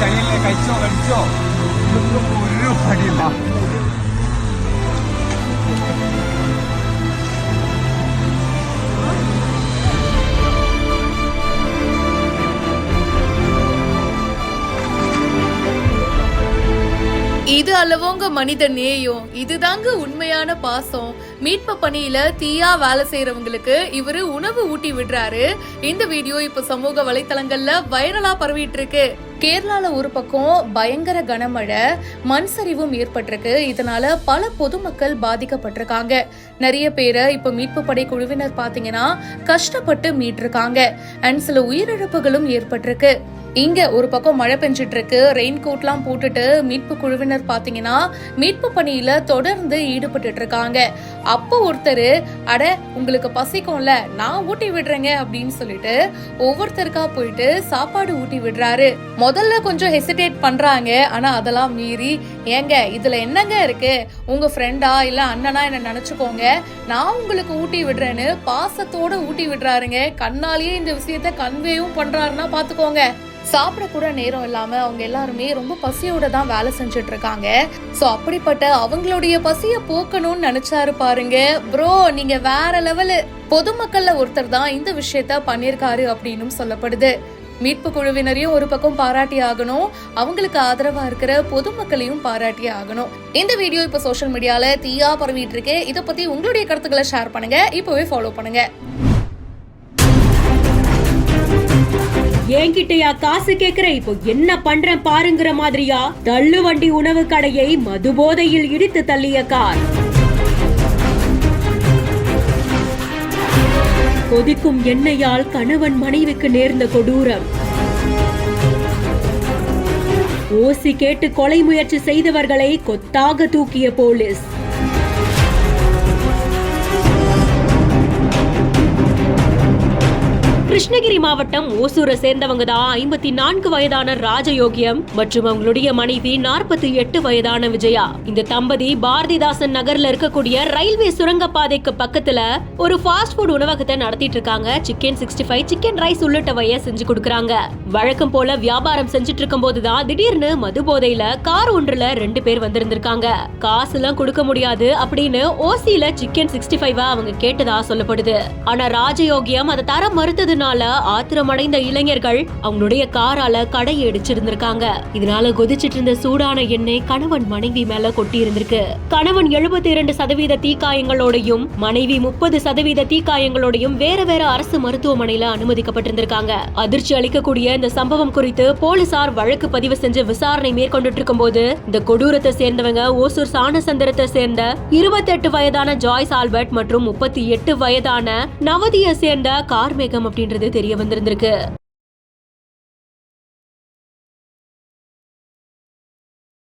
ചളിയിലെ കഴിച്ചോ കടിച്ചോ ഇതൊന്നും ഒരു പണിയില്ല. இது அல்லவோங்க மனித நேயம், இதுதாங்க உண்மையான பாசம். மீட்பு பணியில தீயா வேலை செய்யறவங்களுக்கு இவரு உணவு ஊட்டி விடுறாரு. இந்த வீடியோ இப்ப சமூக வலைத்தளங்கள்ல வைரலா பரவிட்டு இருக்கு. கேரளால ஒரு பக்கம் பயங்கர கனமழை, மண் சரிவும் ஏற்பட்டிருக்கு. இதனால பல பொதுமக்கள் பாதிக்கப்பட்டிருக்காங்க. நிறைய பேரை இப்ப மீட்பு படை குழுவினர் பாத்தீங்கன்னா கஷ்டப்பட்டு மீட்டிருக்காங்க. அண்ட் சில உயிரிழப்புகளும் ஏற்பட்டிருக்கு. இங்க ஒரு பக்கம் மழை பெஞ்சிட்டு இருக்கு. ரெயின் கோட்லாம் போட்டுட்டு மீட்பு குழுவினர் பாத்தீங்கன்னா மீட்பு பணியில தொடர்ந்து ஈடுபட்டு இருக்காங்க. அப்போ ஒருத்தர், அட உங்களுக்கு பசிக்கும்ல, நான் ஊட்டி விடுறேங்க அப்படின்னு சொல்லிட்டு ஒவ்வொருத்தருக்கா போயிட்டு சாப்பாடு ஊட்டி விடுறாரு. முதல்ல கொஞ்சம் ஹெசிடேட் பண்றாங்க. ஆனா அதெல்லாம் மீறி, ஏங்க இதுல என்னங்க இருக்கு, உங்க ஃப்ரெண்டா இல்ல அண்ணனா என்ன நினைச்சுக்கோங்க, நான் உங்களுக்கு ஊட்டி விடுறேன்னு பாசத்தோட ஊட்டி விடுறாருங்க. கண்ணாலேயே இந்த விஷயத்த கன்வேயும் பண்றாருன்னா பாத்துக்கோங்க. சாப்பிட கூட நேரம் இல்லாம அவங்க எல்லாருமே ரொம்ப பசியோட தான் வேலை செஞ்சுட்டு இருக்காங்க. சோ அப்படிப்பட்ட அவங்களுடைய பசிய போக்கணும்னு நினைச்சாரு பாருங்க. ப்ரோ, நீங்க வேற லெவலு. பொதுமக்கள்ல ஒருத்தர் தான் இந்த விஷயத்த பண்ணிருக்காரு அப்படின்னு சொல்லப்படுது. மீட்பு குழுவினரையும் ஒரு பக்கம் பாராட்டி ஆகணும், அவங்களுக்கு ஆதரவா இருக்கிற பொதுமக்களையும் பாராட்டி ஆகணும். இந்த வீடியோ இப்ப சோசியல் மீடியால தீயா பரவிட்டு இருக்கு. இத பத்தி உங்களுடைய கருத்துக்களை ஷேர் பண்ணுங்க. இப்பவே ஃபாலோ பண்ணுங்க. என்கிட்டயா காசு கேக்குற, இப்போ என்ன பண்றேன் பாருங்கிற மாதிரியா தள்ளு வண்டி உணவு கடையை மது போதையில் இடித்து தள்ளிய கார். கொதிக்கும் எண்ணெயால் கணவன் மனைவிக்கு நேர்ந்த கொடூரம். ஓசி கேட்டு கொலை முயற்சி செய்தவர்களை கொத்தாக தூக்கிய போலீஸ். கிருஷ்ணகிரி மாவட்டம் ஓசூரை சேர்ந்தவங்க தான் 54 வயதான ராஜயோகியம் மற்றும் அவங்களுடைய மனைவி 48 வயதான விஜயா. இந்த தம்பதி பாரதிதாசன் நகர்ல இருக்கக்கூடிய ரயில்வே சுரங்கப்பாதைக்கு பக்கத்துல ஒரு ஃபாஸ்ட் ஃபுட் உணவகத்தை நடத்திட்டு இருக்காங்க. சிக்கன் 65, சிக்கன் ரைஸ் உள்ளிட்டவைய செஞ்சு கொடுக்கறாங்க. வழக்கம் போல வியாபாரம் செஞ்சுட்டு இருக்கும் போதுதான் திடீர்னு மது போதையில கார் ஒன்றுல 2 பேர் வந்திருந்திருக்காங்க. காசு எல்லாம் கொடுக்க முடியாது அப்படின்னு ஓசியில சிக்கன் 65 அவங்க கேட்டதா சொல்லப்படுது. ஆனா ராஜயோகியம் அதை தர மறுத்ததுனால ஆத்திரமடைந்த இளைஞர்கள் அவங்களுடைய காரால கடையை இடிச்சிருந்திருக்காங்க. இதனால கொதிச்சிட்டு இருந்த சூடான எண்ணெய் கணவன் மனைவி மேல கொட்டி இருந்திருக்கு. கணவன் 72% தீக்காயங்களோடையும் மனைவி 30% தீக்காயங்களோடையும் வேற வேற அரசு மருத்துவமனையில அனுமதிக்கப்பட்டிருந்திருக்காங்க. அதிர்ச்சி அளிக்கக்கூடிய இந்த சம்பவம் குறித்து போலீசார் வழக்கு பதிவு செஞ்சு விசாரணை மேற்கொண்டு இருக்கும் போது இந்த கொடூரத்தை சேர்ந்தவங்க ஓசூர் சாணசந்திரத்தை சேர்ந்த 28 வயதான ஜாய்ஸ் ஆல்பர்ட் மற்றும் 38 வயதான நவதியை சேர்ந்த கார்மேகம் அப்படின்றது தெரிய வந்திருந்திருக்கு.